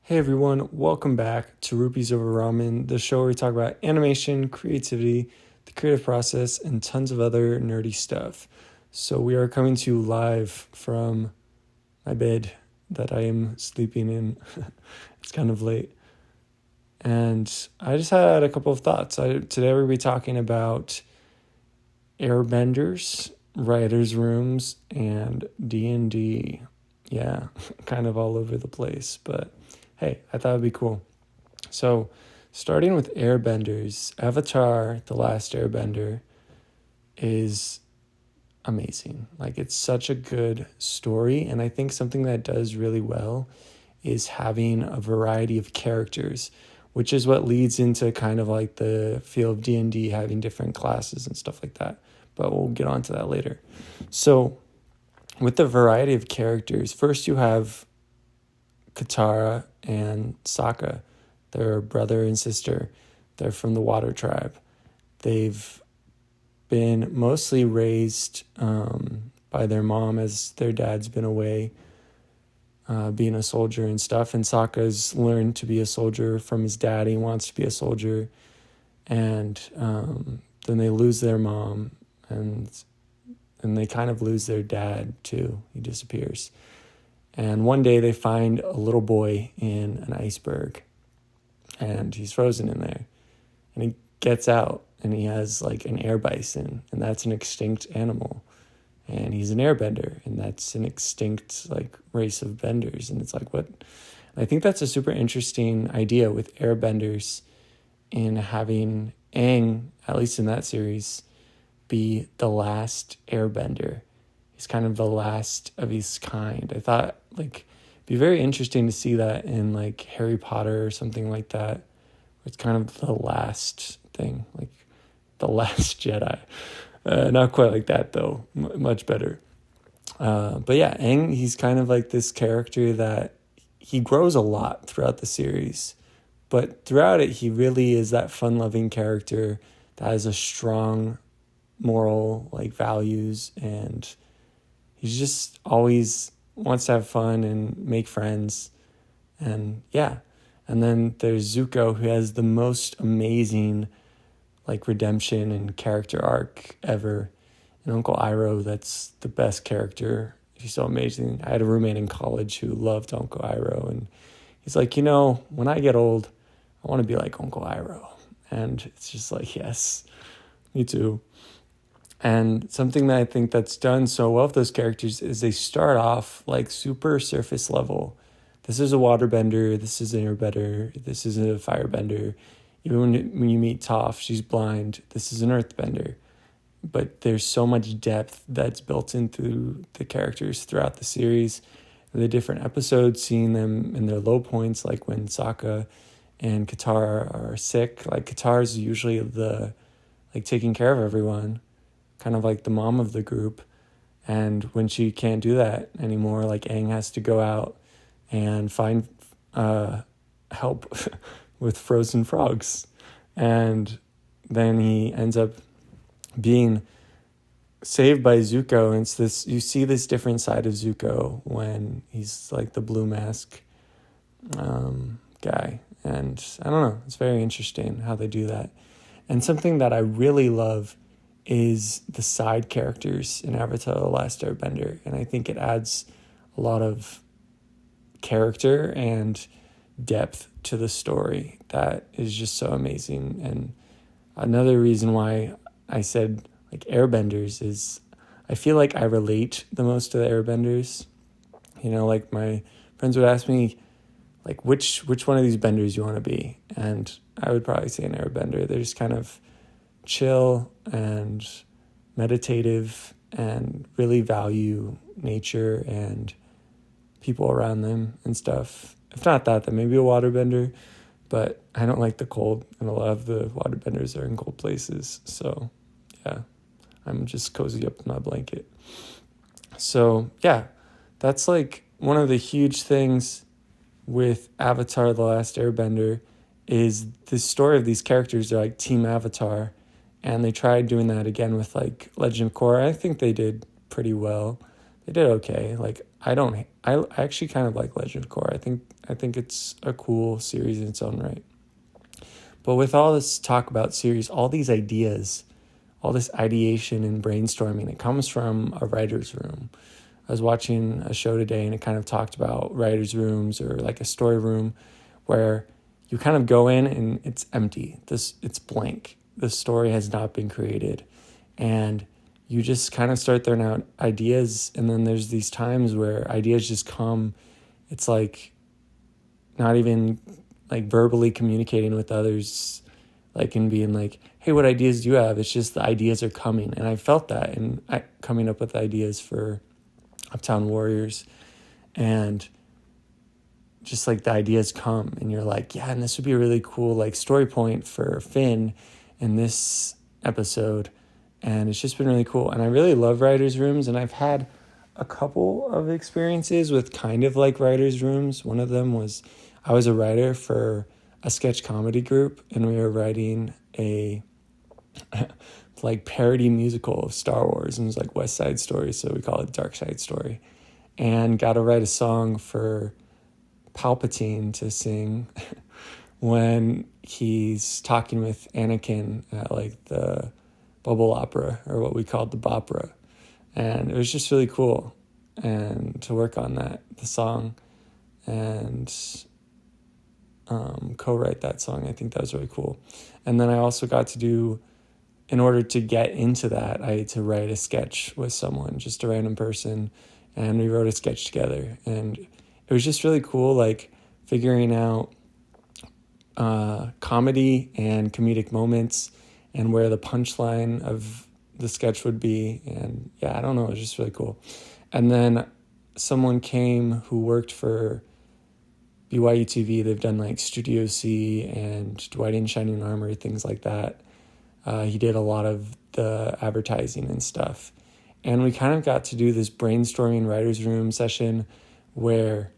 Hey everyone, welcome back to Rupees Over Ramen, the show where we talk about animation, creativity, the creative process, and tons of other nerdy stuff. So we are coming to you live from my bed that I am sleeping in. It's kind of late. And I just had a couple of thoughts. Today we'll be talking about Airbenders, writers' rooms, and D&D. Yeah, kind of all over the place, but hey, I thought it'd be cool. So, starting with Airbenders, Avatar: The Last Airbender is amazing. Like, it's such a good story, and I think something that does really well is having a variety of characters, which is what leads into kind of like the feel of D&D, having different classes and stuff like that. But we'll get onto that later. So, with the variety of characters, first you have Katara and Sokka. They're brother and sister. They're from the Water Tribe. They've been mostly raised by their mom as their dad's been away being a soldier and stuff. And Sokka's learned to be a soldier from his dad. He wants to be a soldier. And then they lose their mom and they kind of lose their dad too. He disappears. And one day they find a little boy in an iceberg and he's frozen in there. And he gets out and he has like an air bison, and that's an extinct animal. And he's an airbender, and that's an extinct like race of benders. And it's like, what? I think that's a super interesting idea with airbenders in having Aang, at least in that series, be the last airbender. He's kind of the last of his kind. I thought like it'd be very interesting to see that in like Harry Potter or something like that. It's kind of the last thing, like the last Jedi. Not quite like that though, much better. But yeah, Aang, he's kind of like this character that he grows a lot throughout the series. But throughout it, he really is that fun-loving character that has a strong moral like values, and he's just always wants to have fun and make friends. And yeah. And then there's Zuko, who has the most amazing like redemption and character arc ever. And Uncle Iroh, that's the best character. He's so amazing. I had a roommate in college who loved Uncle Iroh, and he's like, when I get old, I want to be like Uncle Iroh. And it's just like, yes, me too. And something that I think that's done so well with those characters is they start off like super surface level. This is a waterbender, this is an airbender, this is a firebender. Even when you meet Toph, she's blind, this is an earthbender. But there's so much depth that's built into the characters throughout the series. The different episodes, seeing them in their low points, like when Sokka and Katara are sick. Like Katara's usually the like taking care of everyone, kind of like the mom of the group. And when she can't do that anymore, like Aang has to go out and find help with frozen frogs. And then he ends up being saved by Zuko. And it's this, you see this different side of Zuko when he's like the blue mask guy. And I don't know, it's very interesting how they do that. And something that I really love is the side characters in Avatar: The Last Airbender. And I think it adds a lot of character and depth to the story that is just so amazing. And another reason why I said like Airbenders is I feel like I relate the most to the Airbenders. Like my friends would ask me like which one of these benders you want to be, and I would probably say an Airbender. They're just kind of chill and meditative and really value nature and people around them and stuff. If not that, then maybe a waterbender, but I don't like the cold, and a lot of the waterbenders are in cold places. So yeah, I'm just cozy up in my blanket. So yeah, that's like one of the huge things with Avatar: The Last Airbender is the story of these characters. They're like Team Avatar, and they tried doing that again with like Legend of Korra. I think they did pretty well. They did okay. Like I actually kind of like Legend of Korra. I think I think it's a cool series in its own right. But with all this talk about series, all these ideas, all this ideation and brainstorming, it comes from a writer's room. I was watching a show today and it kind of talked about writer's rooms or like a story room where you kind of go in and it's empty. It's blank. The story has not been created. And you just kind of start throwing out ideas, and then there's these times where ideas just come. It's like not even like verbally communicating with others, like and being like, hey, what ideas do you have? It's just the ideas are coming. And I felt that and coming up with ideas for Uptown Warriors, and just like the ideas come and you're like, yeah, and this would be a really cool like story point for Finn in this episode. And it's just been really cool. And I really love writers' rooms, and I've had a couple of experiences with kind of like writers' rooms. One of them was I was a writer for a sketch comedy group, and we were writing a like parody musical of Star Wars, and it was like West Side Story, so we call it Dark Side Story, and got to write a song for Palpatine to sing when he's talking with Anakin at like the bubble opera, or what we called the Bopera. And it was just really cool and to work on the song, and co-write that song. I think that was really cool. And then I also got to do, in order to get into that, I had to write a sketch with someone, just a random person, and we wrote a sketch together. And it was just really cool, like figuring out comedy and comedic moments and where the punchline of the sketch would be. And yeah, I don't know, it was just really cool. And then someone came who worked for BYU TV. They've done like Studio C and Dwight in Shining Armor, things like that. He did a lot of the advertising and stuff. And we kind of got to do this brainstorming writer's room session where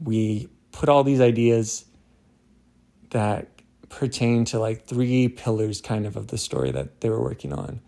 we put all these ideas that pertain to like 3 pillars kind of the story that they were working on.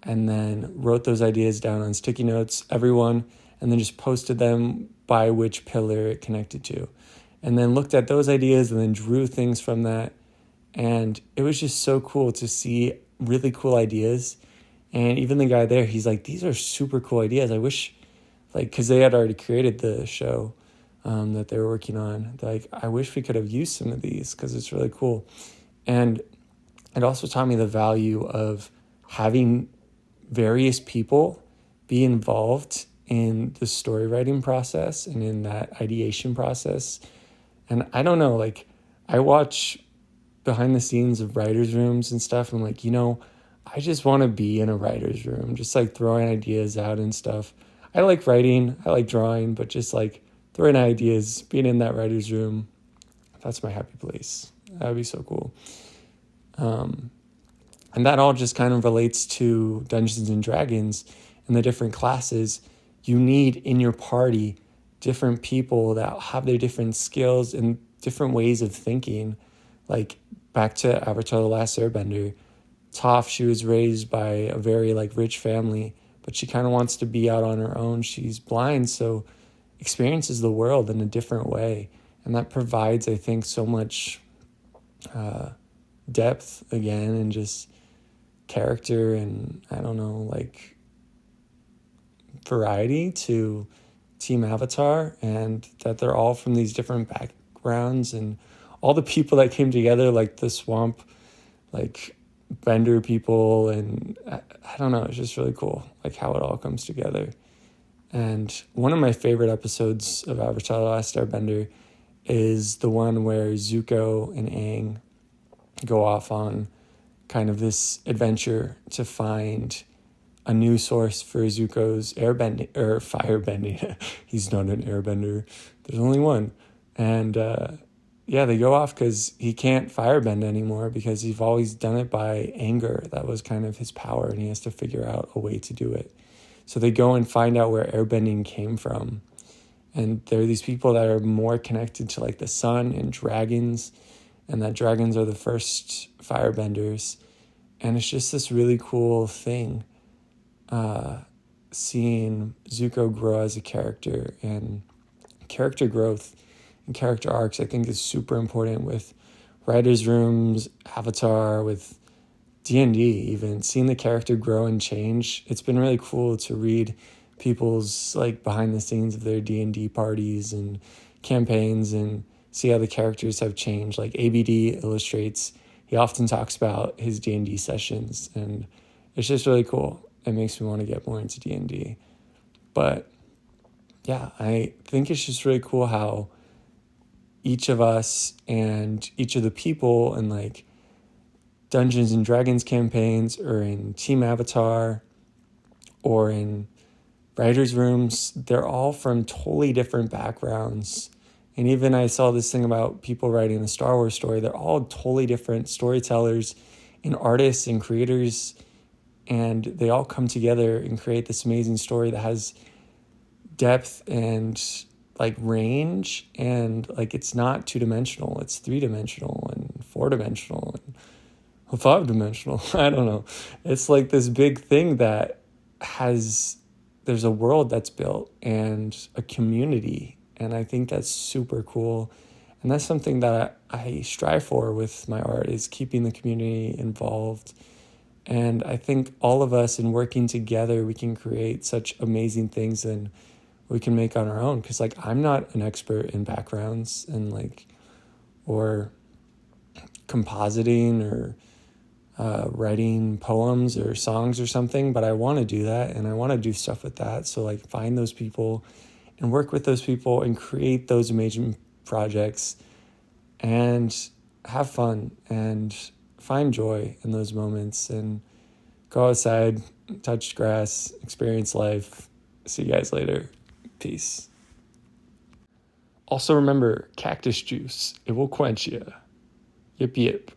And then wrote those ideas down on sticky notes, everyone, and then just posted them by which pillar it connected to. And then looked at those ideas and then drew things from that. And it was just so cool to see really cool ideas. And even the guy there, he's like, these are super cool ideas. I wish, like, because they had already created the show that they were working on. Like, I wish we could have used some of these because it's really cool. And it also taught me the value of having various people be involved in the story writing process and in that ideation process. And I don't know, like, I watch behind the scenes of writers' rooms and stuff. And I'm like, I just want to be in a writer's room, just like throwing ideas out and stuff. I like writing, I like drawing, but just like throwing ideas, being in that writer's room, that's my happy place. That would be so cool. And that all just kind of relates to Dungeons and Dragons and the different classes. You need in your party different people that have their different skills and different ways of thinking. Like back to Avatar: The Last Airbender, Toph, she was raised by a very like rich family, but she kind of wants to be out on her own. She's blind, so experiences the world in a different way. And that provides, I think, so much depth again, and just character and, I don't know, like variety to Team Avatar, and that they're all from these different backgrounds, and all the people that came together, like the swamp, like Bender people, and I don't know, it's just really cool, like how it all comes together. And one of my favorite episodes of Avatar: The Last Airbender is the one where Zuko and Aang go off on kind of this adventure to find a new source for Zuko's airbending, or firebending. He's not an airbender. There's only one. And they go off because he can't firebend anymore because he's always done it by anger. That was kind of his power, and he has to figure out a way to do it. So they go and find out where airbending came from. And there are these people that are more connected to like the sun and dragons, and that dragons are the first firebenders. And it's just this really cool thing, seeing Zuko grow as a character. And character growth and character arcs, I think is super important with writers' rooms, Avatar, with D&D even. Seeing the character grow and change. It's been really cool to read people's like behind the scenes of their D&D parties and campaigns and see how the characters have changed. Like ABD illustrates, he often talks about his D&D sessions, and it's just really cool. It makes me want to get more into D&D. But yeah, I think it's just really cool how each of us and each of the people in like Dungeons and Dragons campaigns or in Team Avatar or in writers' rooms, they're all from totally different backgrounds. And even I saw this thing about people writing the Star Wars story. They're all totally different storytellers and artists and creators, and they all come together and create this amazing story that has depth and like range, and like it's not 2-dimensional, it's 3-dimensional and 4-dimensional and 5-dimensional. I don't know. It's like this big thing that there's a world that's built and a community, and I think that's super cool. And that's something that I strive for with my art, is keeping the community involved. And I think all of us, in working together, we can create such amazing things and we can make on our own. Because like I'm not an expert in backgrounds and like or compositing or writing poems or songs or something, but I want to do that and I want to do stuff with that. So like find those people and work with those people and create those amazing projects and have fun and find joy in those moments and go outside, touch grass, experience life. See you guys later. Peace. Also remember, cactus juice, it will quench you. Yip yip.